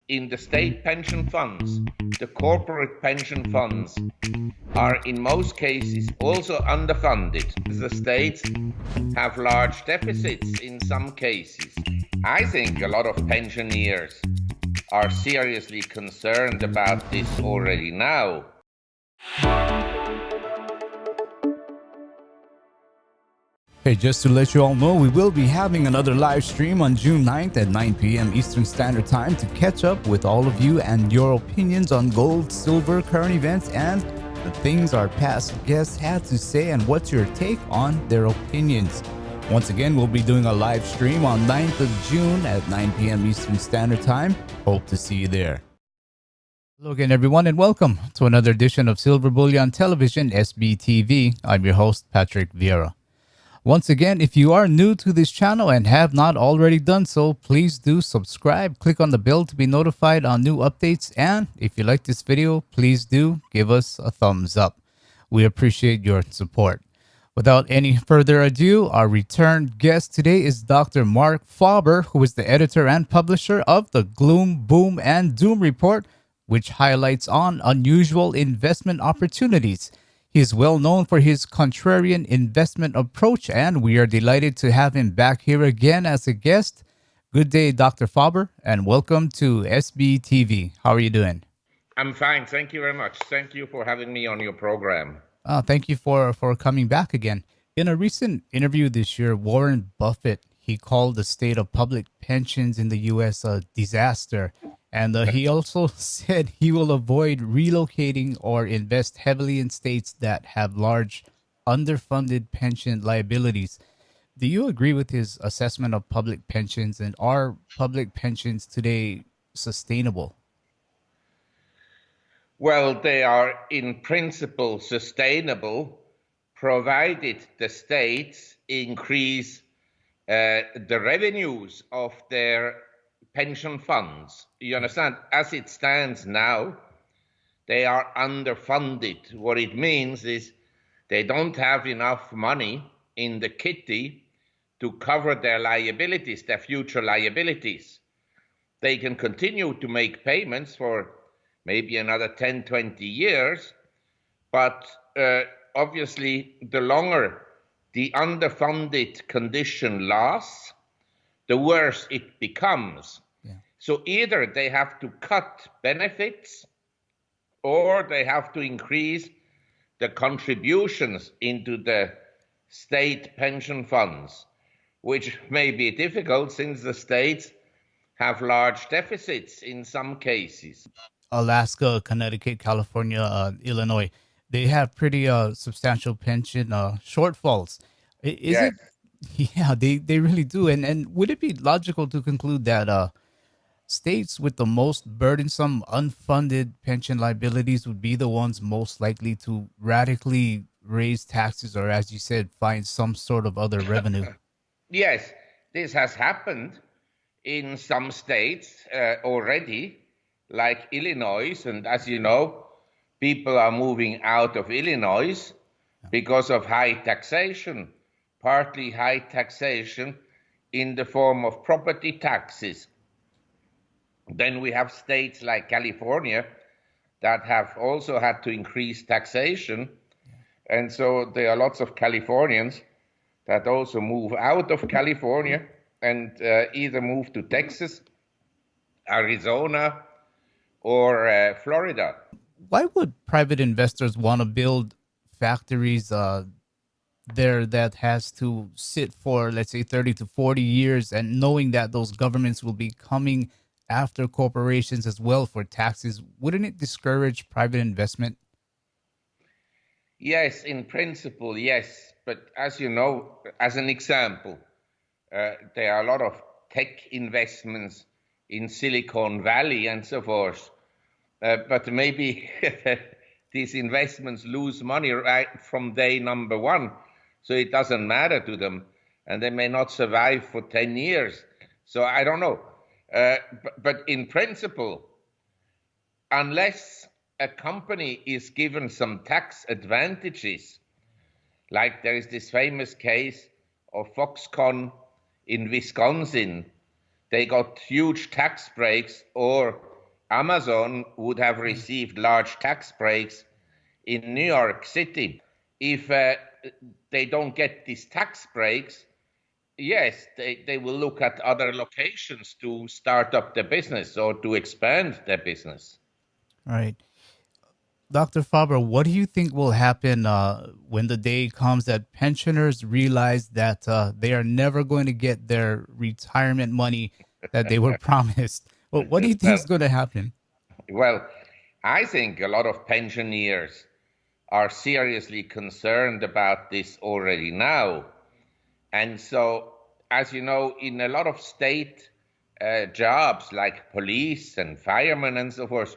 in the state pension funds, the corporate pension funds, are in most cases also underfunded. The states have large deficits in some cases. I think a lot of pensioners are seriously concerned about this already now. Hey, just to let you all know, we will be having another live stream on June 9th at 9 p.m. Eastern Standard Time to catch up with all of you and your opinions on gold, silver, current events, and the things our past guests had to say and what's your take on their opinions. Once again, we'll be doing a live stream on 9th of June at 9 p.m. Eastern Standard Time. Hope to see you there. Hello again, everyone, and welcome to another edition of Silver Bullion Television, SBTV. I'm your host, Patrick Vieira. Once again, if you are new to this channel and have not already done so, please do subscribe. Click on the bell to be notified on new updates. And if you like this video, please do give us a thumbs up. We appreciate your support. Without any further ado, our return guest today is Dr. Marc Faber, who is the editor and publisher of the Gloom, Boom, and Doom Report, which highlights on unusual investment opportunities. He is well known for his contrarian investment approach, and we are delighted to have him back here again as a guest. Good day, Dr. Faber, and welcome to SBTV. How are you doing? I'm fine. Thank you very much. Thank you for having me on your program. Thank you for coming back again. In a recent interview this year, Warren Buffett, he called the state of public pensions in the U.S. a disaster. And he also said he will avoid relocating or invest heavily in states that have large underfunded pension liabilities. Do you agree with his assessment of public pensions, and are public pensions today sustainable? Well, they are in principle sustainable, provided the states increase the revenues of their pension funds. You understand? As it stands now, they are underfunded. What it means is they don't have enough money in the kitty to cover their liabilities, their future liabilities. They can continue to make payments for maybe another 10, 20 years, but obviously the longer the underfunded condition lasts, the worse it becomes. Yeah. So either they have to cut benefits or they have to increase the contributions into the state pension funds, which may be difficult since the states have large deficits in some cases. Alaska, Connecticut, California, Illinois, they have pretty substantial pension shortfalls. Is Yes. it? Yeah, they really do. And would it be logical to conclude that states with the most burdensome unfunded pension liabilities would be the ones most likely to radically raise taxes or, as you said, find some sort of other revenue? Yes, this has happened in some states already, like Illinois. And as you know, people are moving out of Illinois because of high taxation. Partly high taxation in the form of property taxes. Then we have states like California that have also had to increase taxation. And so there are lots of Californians that also move out of California and either move to Texas, Arizona, or Florida. Why would private investors want to build factories there that has to sit for, let's say, 30 to 40 years, and knowing that those governments will be coming after corporations as well for taxes? Wouldn't it discourage private investment? Yes, in principle, yes. But as you know, as an example, there are a lot of tech investments in Silicon Valley and so forth. But maybe these investments lose money right from day number one. So it doesn't matter to them, and they may not survive for 10 years. So I don't know. But in principle, unless a company is given some tax advantages, like there is this famous case of Foxconn in Wisconsin, they got huge tax breaks or Amazon would have received large tax breaks in New York City. If they don't get these tax breaks, yes, they will look at other locations to start up their business or to expand their business. Right. Dr. Faber, what do you think will happen when the day comes that pensioners realize that they are never going to get their retirement money that they were promised? Well, what do you think Well, is going to happen? well, I think a lot of pensioners are seriously concerned about this already now. And so, as you know, in a lot of state jobs like police and firemen and so forth,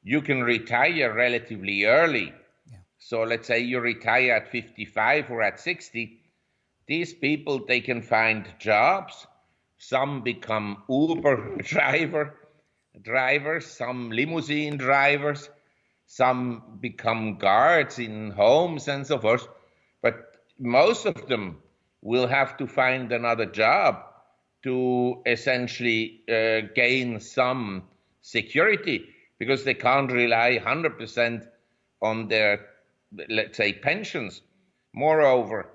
you can retire relatively early. Yeah. So let's say you retire at 55 or at 60. These people, they can find jobs. Some become Uber drivers, some limousine drivers, some become guards in homes and so forth. But most of them will have to find another job to essentially gain some security because they can't rely 100% on their, let's say, pensions. Moreover,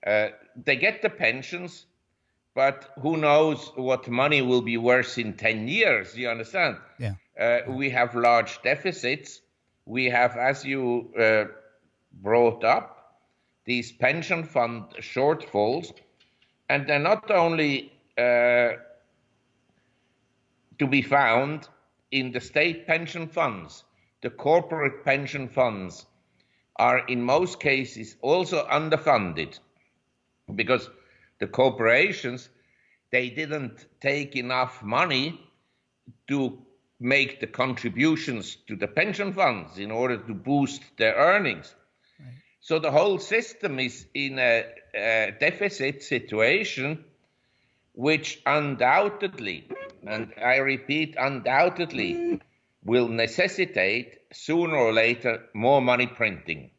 they get the pensions, but who knows what money will be worth in 10 years, you understand? Yeah. We have large deficits. We have, as you brought up, these pension fund shortfalls, and they're not only to be found in the state pension funds. The corporate pension funds are in most cases also underfunded because the corporations, they didn't take enough money to make the contributions to the pension funds in order to boost their earnings. Right. So the whole system is in a deficit situation, which undoubtedly, and I repeat, undoubtedly, will necessitate sooner or later more money printing.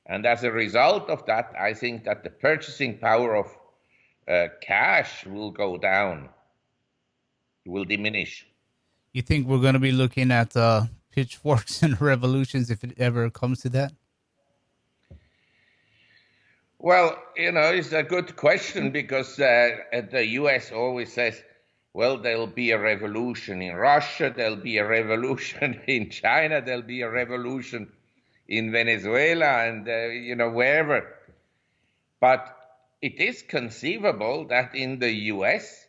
And as a result of that, I think that the purchasing power of cash will go down, will diminish. You think we're going to be looking at pitchforks and revolutions if it ever comes to that? Well, it's a good question because the US always says, well, there'll be a revolution in Russia, there'll be a revolution in China, there'll be a revolution in Venezuela and, wherever. But it is conceivable that in the US,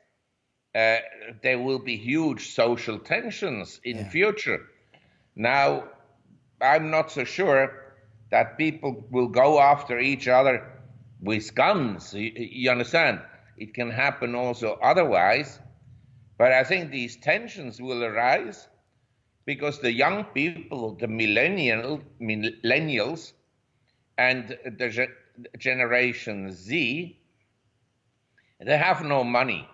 there will be huge social tensions in future. Now, I'm not so sure that people will go after each other with guns. You understand? It can happen also otherwise. But I think these tensions will arise because the young people, the millennials, and the Generation Z, they have no money.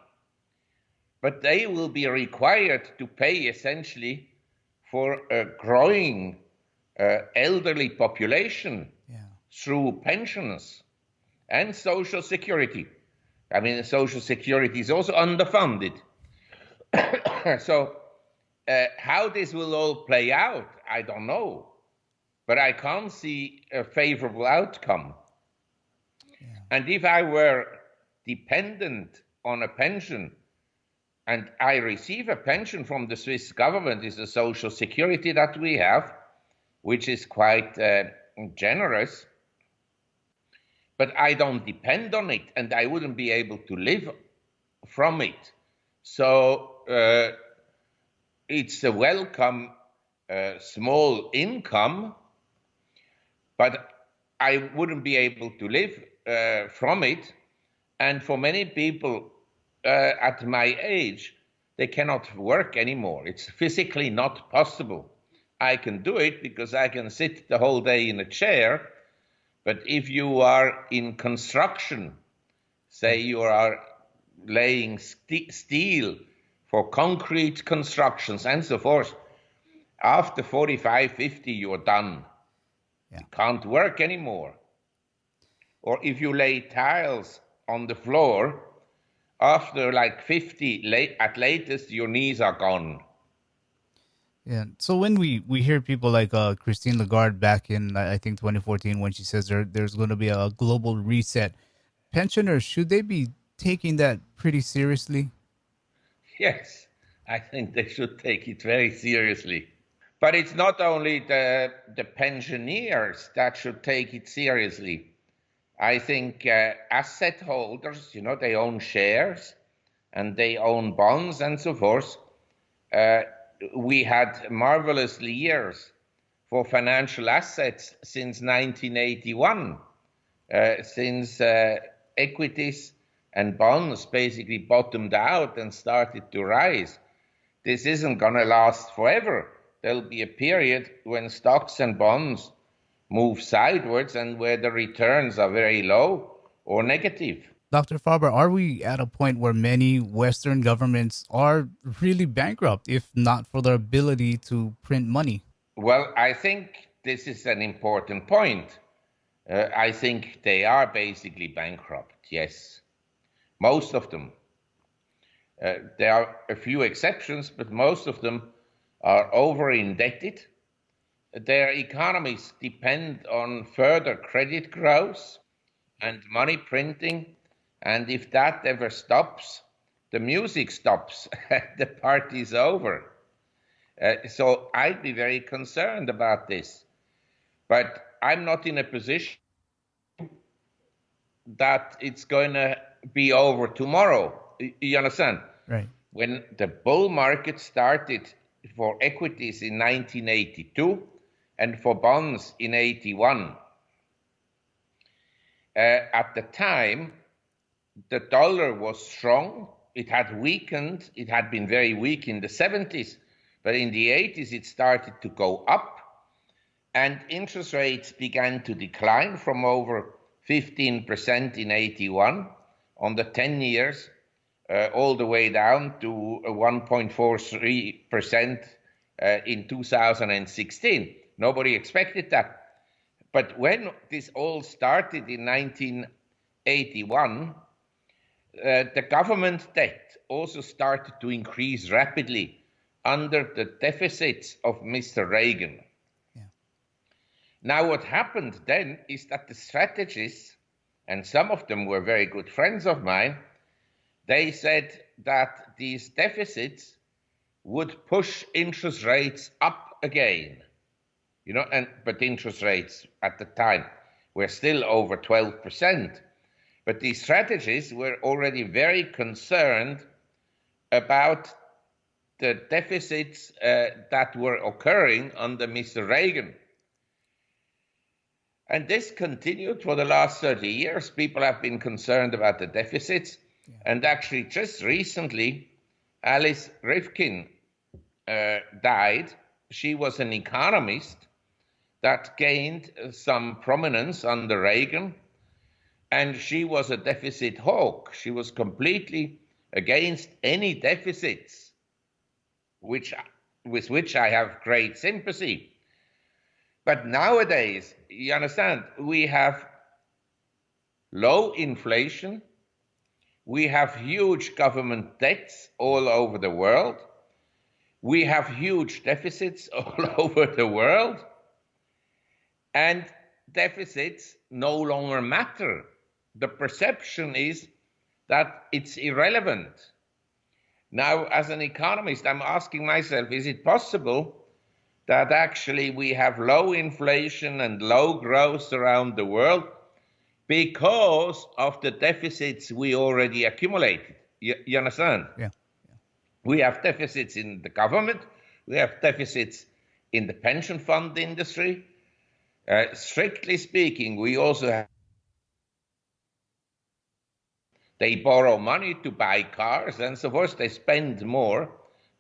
But they will be required to pay essentially for a growing elderly population through pensions and Social Security. I mean, Social Security is also underfunded. So how this will all play out, I don't know. But I can't see a favorable outcome. Yeah. And if I were dependent on a pension, and I receive a pension from the Swiss government, is the Social Security that we have, which is quite generous, but I don't depend on it, and I wouldn't be able to live from it. So it's a welcome small income, but I wouldn't be able to live from it. And for many people at my age, they cannot work anymore. It's physically not possible. I can do it because I can sit the whole day in a chair. But if you are in construction, say you are laying steel for concrete constructions and so forth, after 45, 50, you're done. Yeah. You can't work anymore. Or if you lay tiles on the floor, after like 50, at latest, your knees are gone. Yeah. So when we hear people like Christine Lagarde back in I think 2014 when she says there's going to be a global reset, pensioners should they be taking that pretty seriously? Yes, I think they should take it very seriously. But it's not only the pensioners that should take it seriously. I think asset holders, they own shares and they own bonds and so forth. Uh, we had marvelous years for financial assets since 1981, since equities and bonds basically bottomed out and started to rise. This isn't going to last forever. There'll be a period when stocks and bonds move sideways and where the returns are very low or negative. Dr. Faber, are we at a point where many Western governments are really bankrupt if not for their ability to print money? Well, I think this is an important point. I think they are basically bankrupt, yes. Most of them. There are a few exceptions, but most of them are over indebted. Their economies depend on further credit growth and money printing. And if that ever stops, the music stops, the party's over. So I'd be very concerned about this. But I'm not in a position that it's going to be over tomorrow. You understand? Right. When the bull market started for equities in 1982 and for bonds in 81, at the time, the dollar was strong. It had weakened. It had been very weak in the 70s, but in the 80s, it started to go up, and interest rates began to decline from over 15% in 81 on the 10 years, all the way down to 1.43% in 2016. Nobody expected that. But when this all started in 1981, the government debt also started to increase rapidly under the deficits of Mr. Reagan. Yeah. Now, what happened then is that the strategists, and some of them were very good friends of mine, they said that these deficits would push interest rates up again. But interest rates at the time were still over 12%. But these strategists were already very concerned about the deficits that were occurring under Mr. Reagan. And this continued for the last 30 years. People have been concerned about the deficits. Yeah. And actually, just recently, Alice Rifkin died. She was an economist that gained some prominence under Reagan. And she was a deficit hawk. She was completely against any deficits, with which I have great sympathy. But nowadays, you understand, we have low inflation, we have huge government debts all over the world, we have huge deficits all over the world, and deficits no longer matter. The perception is that it's irrelevant. Now, as an economist, I'm asking myself, is it possible that actually we have low inflation and low growth around the world because of the deficits we already accumulated? You understand? Yeah. We have deficits in the government. We have deficits in the pension fund industry. Strictly speaking, we also have. They borrow money to buy cars and so forth. They spend more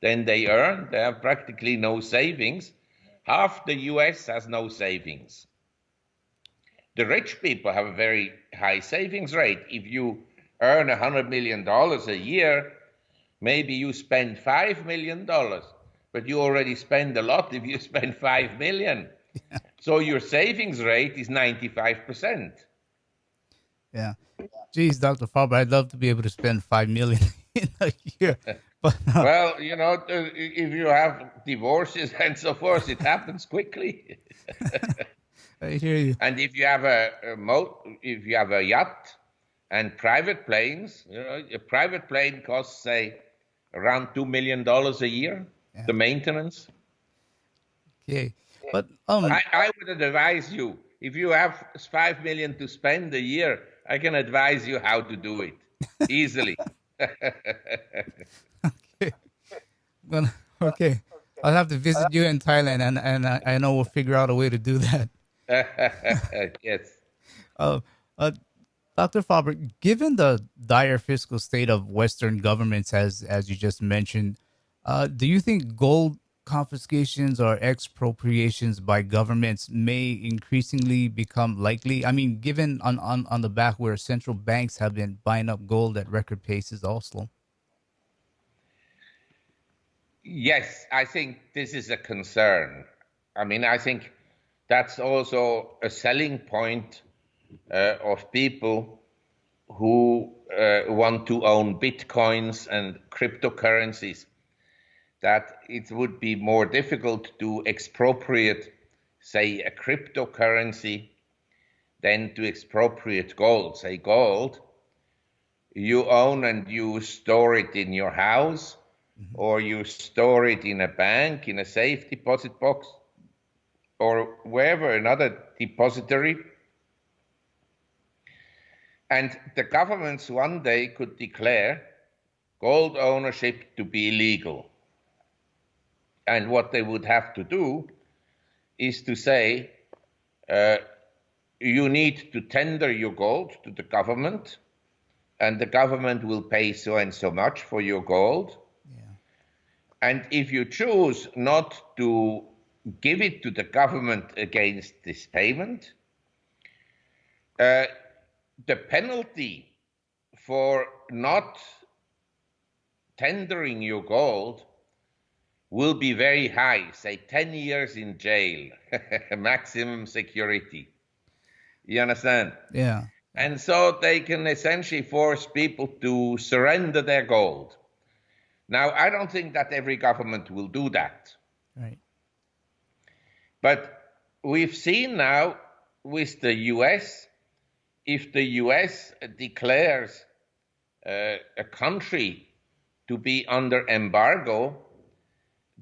than they earn. They have practically no savings. Half the US has no savings. The rich people have a very high savings rate. If you earn $100 million a year, maybe you spend $5 million, but you already spend a lot if you spend $5 million. Yeah. So your savings rate is 95%. Yeah. Geez, Dr. Faber, I'd love to be able to spend $5 million in a year. But Well, if you have divorces and so forth, it happens quickly. I hear you. And if you have if you have a yacht and private planes, a private plane costs, say, around $2 million a year, Yeah. the maintenance. Okay. But I would advise you, if you have 5 million to spend a year, I can advise you how to do it easily. okay. Well, okay. I'll have to visit you in Thailand, and I know we'll figure out a way to do that. Yes. Uh, uh, Dr. Faber, given the dire fiscal state of Western governments, as you just mentioned, do you think gold confiscations or expropriations by governments may increasingly become likely? I mean, given on the back where central banks have been buying up gold at record paces also. Yes, I think this is a concern. I mean, I think that's also a selling point of people who want to own bitcoins and cryptocurrencies, that it would be more difficult to expropriate, say, a cryptocurrency than to expropriate gold. Say, gold, you own and you store it in your house, Mhm. or you store it in a bank, in a safe deposit box, or wherever, another depository. And the governments one day could declare gold ownership to be illegal. And what they would have to do is to say, uh, you need to tender your gold to the government, and the government will pay so and so much for your gold. Yeah. And if you choose not to give it to the government against this payment, uh, the penalty for not tendering your gold will be very high, say 10 years in jail, maximum security. You understand? Yeah. Yeah. And so they can essentially force people to surrender their gold. Now, I don't think that every government will do that. Right. But we've seen now with the US, if the US declares a country to be under embargo,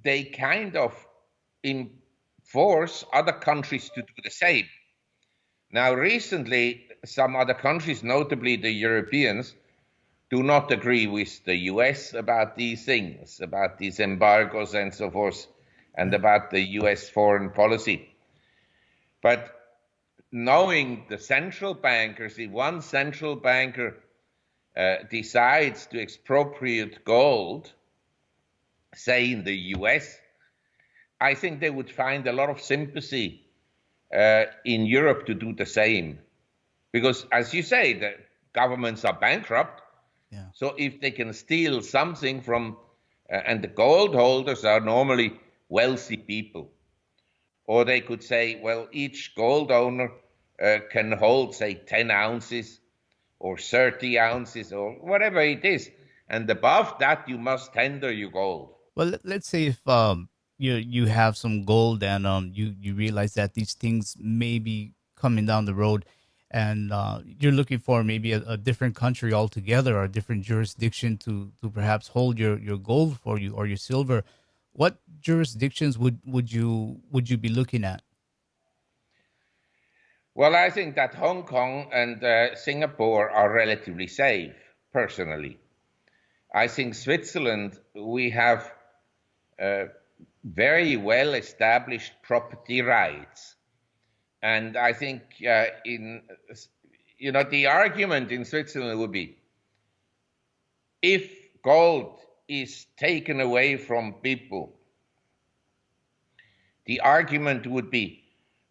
they kind of force other countries to do the same. Now, recently, some other countries, notably the Europeans, do not agree with the US about these things, about these embargoes and so forth, and Right. about the US foreign policy. But knowing the central bankers, if one central banker decides to expropriate gold, say in the US, I think they would find a lot of sympathy in Europe to do the same. Because, as you say, the governments are bankrupt. Yeah. So if they can steal something from, and the gold holders are normally wealthy people, or they could say, well, each gold owner can hold, say, 10 ounces or 30 ounces or whatever it is. And above that, you must tender your gold. Well, let's say if you have some gold and you realize that these things may be coming down the road, and you're looking for maybe a different country altogether or a different jurisdiction to perhaps hold your gold for you or your silver. What jurisdictions would you be looking at? Well, I think that Hong Kong and Singapore are relatively safe, personally. I think Switzerland, we have uh, very well established property rights. And I think the argument in Switzerland would be, if gold is taken away from people, the argument would be,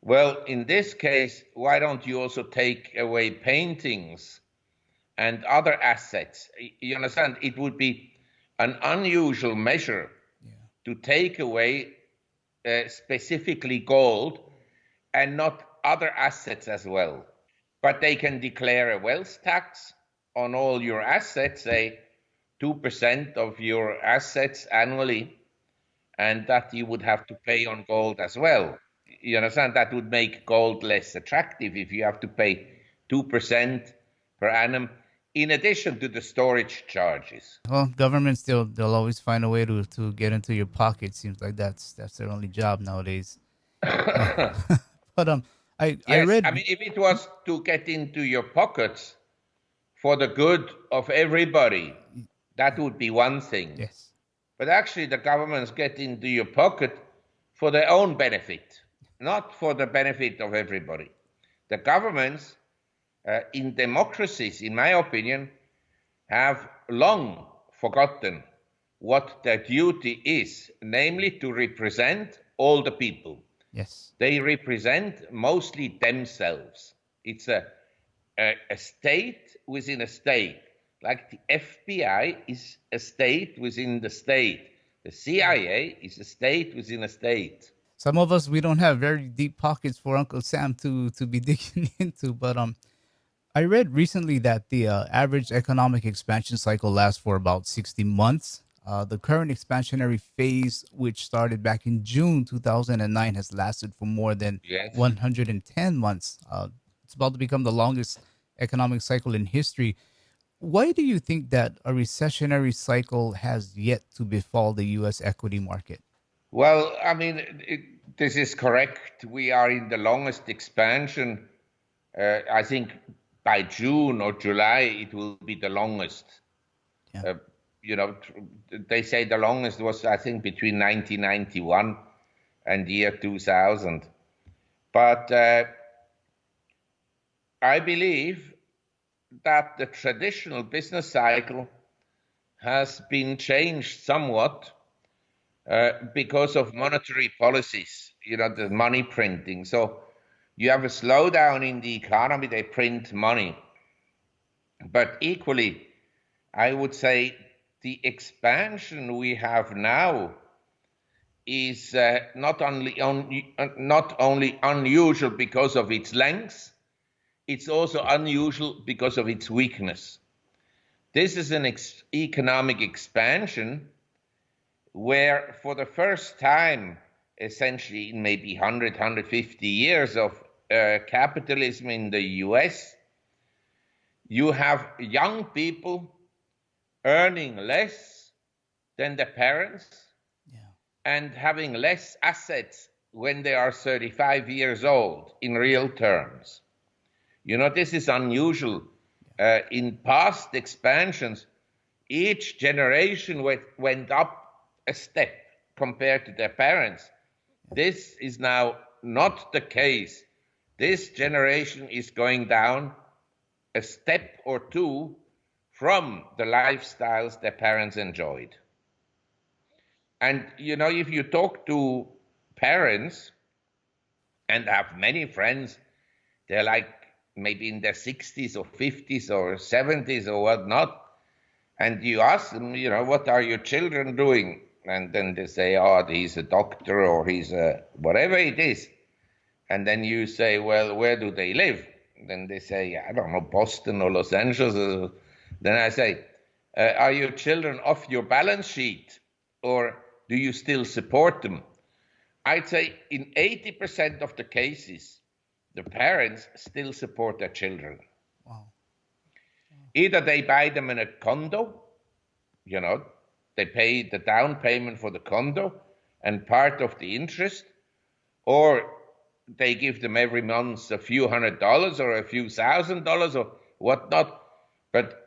well, in this case, why don't you also take away paintings and other assets? You understand? It would be an unusual measure Yeah. to take away specifically gold and not other assets as well. But they can declare a wealth tax on all your assets, say 2% of your assets annually, and that you would have to pay on gold as well. You understand? That would make gold less attractive if you have to pay 2% per annum in addition to the storage charges. Well, government still they'll always find a way to get into your pocket. Seems like that's their only job nowadays. Uh, but I Yes, read I mean, if it was to get into your pockets for the good of everybody, that would be one thing. yes. But actually, the governments get into your pocket for their own benefit, not for the benefit of everybody. The governments in democracies, in my opinion, have long forgotten what their duty is, namely to represent all the people. Yes. They represent mostly themselves. It's a state within a state. Like the FBI is a state within the state. The CIA is a state within a state. Some of us we don't have very deep pockets for Uncle Sam to be digging into, but I read recently that the average economic expansion cycle lasts for about 60 months. The current expansionary phase, which started back in June 2009, has lasted for more than Yes. 110 months. It's about to become the longest economic cycle in history. Why do you think that a recessionary cycle has yet to befall the U.S. equity market? Well, I mean, this is correct. We are in the longest expansion. I think by June or July, it will be the longest. Yeah. You know, they say the longest was, I think, between 1991 and year 2000. But I believe that the traditional business cycle has been changed somewhat because of monetary policies, the money printing. So you have a slowdown in the economy, they print money. But equally, I would say the expansion we have now is not only unusual because of its length, it's also unusual because of its weakness. This is an economic expansion where for the first time, essentially in maybe 100, 150 years of capitalism in the US, you have young people earning less than their parents and having less assets when they are 35 years old in real terms. This is unusual. In past expansions, each generation went up a step compared to their parents. This is now not the case. This generation is going down a step or two from the lifestyles their parents enjoyed. And, if you talk to parents, and I have many friends, they're like maybe in their 60s or 50s or 70s or whatnot, and you ask them, what are your children doing? And then they say, oh, he's a doctor or he's a whatever it is. And then you say, well, where do they live? Then they say, I don't know, Boston or Los Angeles. Then I say, are your children off your balance sheet or do you still support them? I'd say in 80% of the cases, the parents still support their children. Wow. Either they buy them in a condo, they pay the down payment for the condo and part of the interest, or they give them every month a few $100s or a few $1,000s or whatnot. But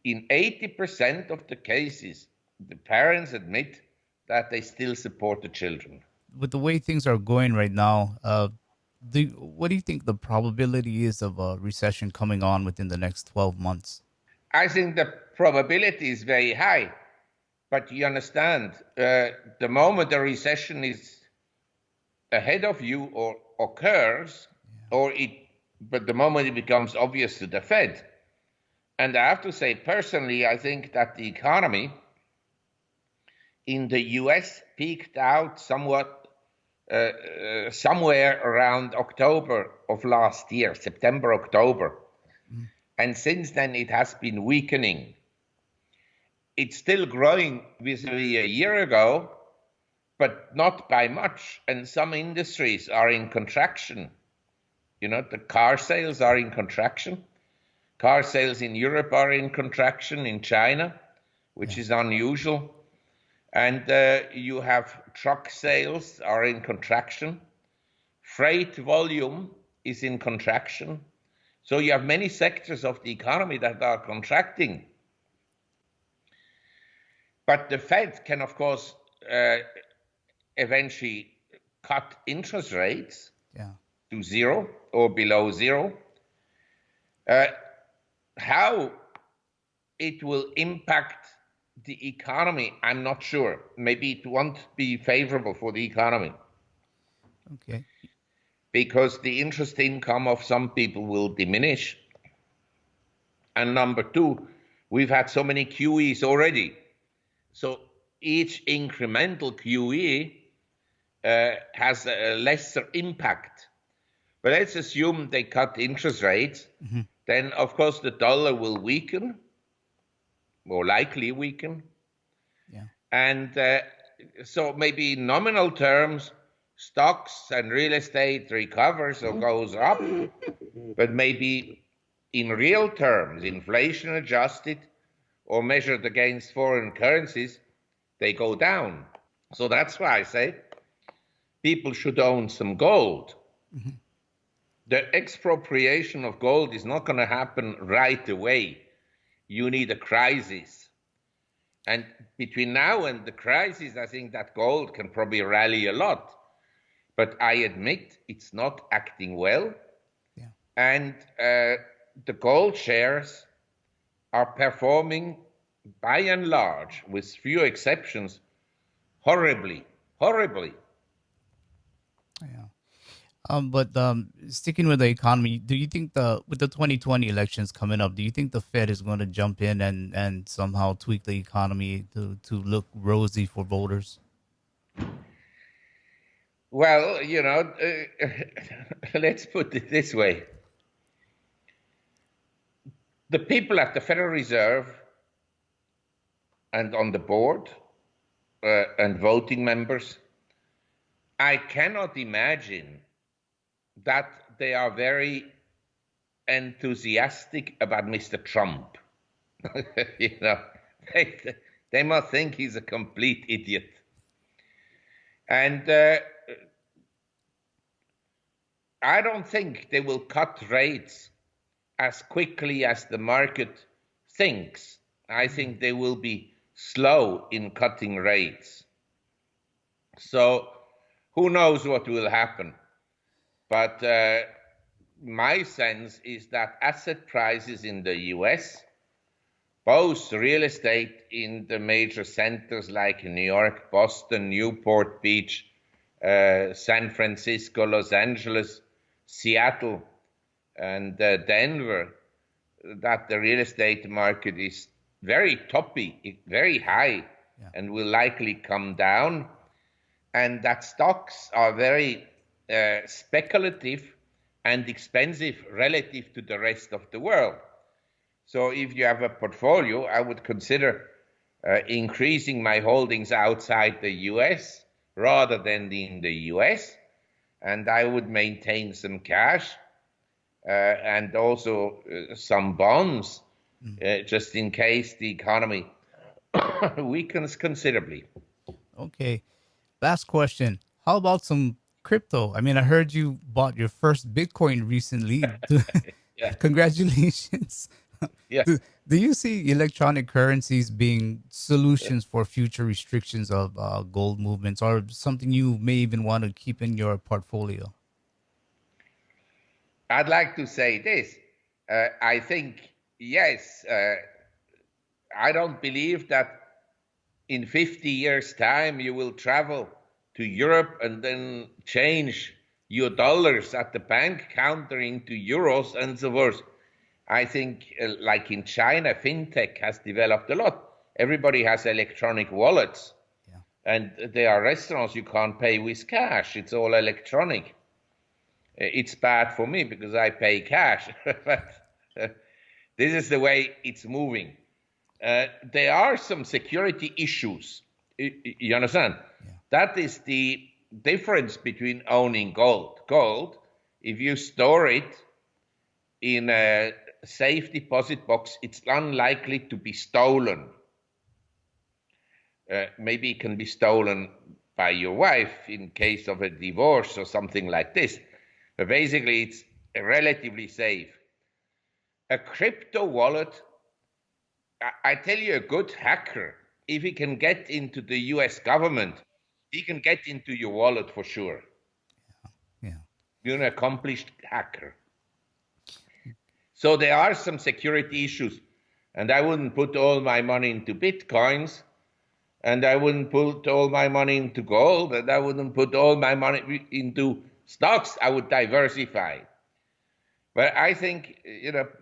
in 80% of the cases, the parents admit that they still support the children. With the way things are going right now, what do you think the probability is of a recession coming on within the next 12 months? I think the probability is very high. But you understand, the moment a recession is ahead of you or occurs, but the moment it becomes obvious to the Fed. And I have to say, personally, I think that the economy in the US peaked out somewhat somewhere around October of last year, September, October. And since then, it has been weakening. it's still growing vis-a-vis a year ago, but not by much. And some industries are in contraction. You know, the car sales are in contraction. Car sales in Europe are in contraction, in China, which is unusual. And you have truck sales are in contraction. Freight volume is in contraction. So you have many sectors of the economy that are contracting. But the Fed can, of course, eventually cut interest rates to zero or below zero. How it will impact the economy, I'm not sure. Maybe it won't be favorable for the economy. Okay. Because the interest income of some people will diminish. And number two, we've had so many QEs already. So each incremental QE has a lesser impact. But let's assume they cut interest rates. Then, of course, the dollar will weaken, more likely weaken. And so maybe in nominal terms, stocks and real estate recovers or goes up, but maybe in real terms, inflation adjusted or measured against foreign currencies, they go down. So that's why I say people should own some gold. The expropriation of gold is not going to happen right away. You need a crisis. And between now and the crisis, I think that gold can probably rally a lot. But I admit it's not acting well. And the gold shares are performing, by and large, with few exceptions, horribly. But sticking with the economy, do you think with the 2020 elections coming up, do you think the Fed is going to jump in and somehow tweak the economy to look rosy for voters? Well, let's put it this way. The people at the Federal Reserve and on the board and voting members, I cannot imagine that they are very enthusiastic about Mr. Trump. They must think he's a complete idiot. And I don't think they will cut rates as quickly as the market thinks. I think they will be slow in cutting rates. So who knows what will happen? But my sense is that asset prices in the US, both real estate in the major centers like New York, Boston, Newport Beach, San Francisco, Los Angeles, Seattle, and Denver, that the real estate market is very toppy, very high, and will likely come down, and that stocks are very speculative and expensive relative to the rest of the world. So if you have a portfolio, I would consider increasing my holdings outside the US rather than in the US, and I would maintain some cash and also some bonds just in case the economy weakens considerably. Okay. Last question. How about some crypto? I mean, I heard you bought your first Bitcoin recently. Congratulations. Yeah. Do you see electronic currencies being solutions for future restrictions of gold movements, or something you may even want to keep in your portfolio? I'd like to say this. I think, yes, I don't believe that in 50 years' time you will travel to Europe and then change your dollars at the bank counter into euros and so forth. I think, like in China, fintech has developed a lot. Everybody has electronic wallets. And there are restaurants you can't pay with cash. It's all electronic. It's bad for me because I pay cash. But this is the way it's moving. there are some security issues. You understand? Yeah. That is the difference between owning gold. Gold, if you store it in a safe deposit box, it's unlikely to be stolen. Maybe it can be stolen by your wife in case of a divorce or something like this. But basically, it's relatively safe. A crypto wallet, I tell you, a good hacker, if he can get into the US government, he can get into your wallet for sure. Yeah. You're an accomplished hacker. So there are some security issues, and I wouldn't put all my money into Bitcoins, and I wouldn't put all my money into gold, and I wouldn't put all my money into stocks. I would diversify. But I think,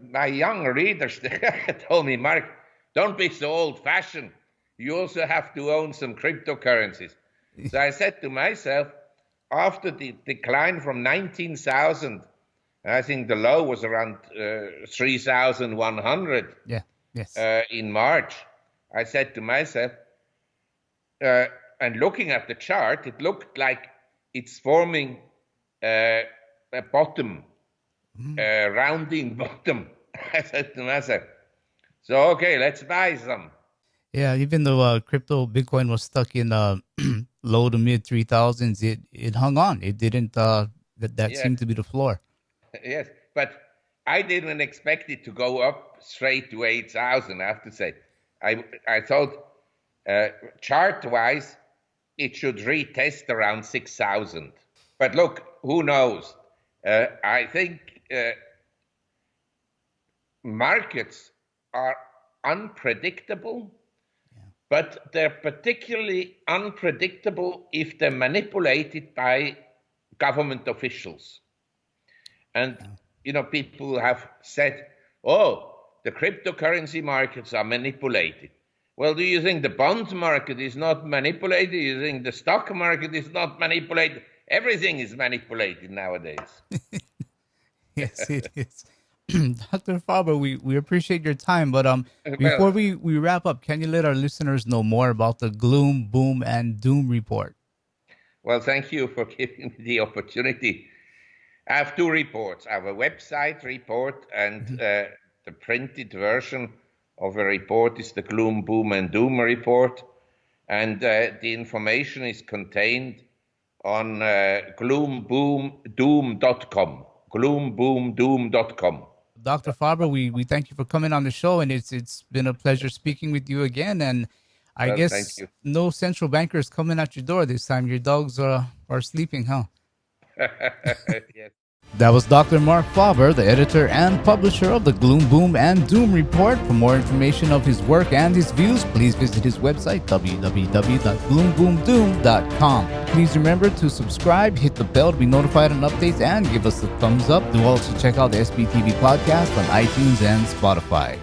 my young readers told me, Mark, don't be so old-fashioned. You also have to own some cryptocurrencies. So I said to myself, after the decline from 19,000, I think the low was around 3,100 in March. I said to myself, and looking at the chart, it looked like it's forming a bottom, a rounding bottom. I said to myself, so okay, let's buy some. Yeah, even though crypto Bitcoin was stuck in low to mid 3,000s, it hung on. It didn't. That seemed to be the floor. Yes, but I didn't expect it to go up straight to 8,000. I have to say, I thought chart-wise it should retest around 6,000. But look, who knows? I think markets are unpredictable, but they're particularly unpredictable if they're manipulated by government officials. And, people have said, oh, the cryptocurrency markets are manipulated. Well, do you think the bond market is not manipulated? Do you think the stock market is not manipulated? Everything is manipulated nowadays. Yes, it is. Dr. Faber, we appreciate your time, but before we wrap up, can you let our listeners know more about the Gloom, Boom, and Doom report? Well, thank you for giving me the opportunity. I have two reports. I have a website report, and the printed version of a report is the Gloom, Boom, and Doom report. And the information is contained on gloomboomdoom.com. gloomboomdoom.com. Dr. Faber, we thank you for coming on the show, and it's been a pleasure speaking with you again. And I guess no central bankers coming at your door this time. Your dogs are sleeping, huh? Yes. That was Dr. Marc Faber, the editor and publisher of the Gloom, Boom, and Doom Report. For more information of his work and his views, please visit his website, www.gloomboomdoom.com. Please remember to subscribe, hit the bell to be notified on updates, and give us a thumbs up. Do also check out the SBTV podcast on iTunes and Spotify.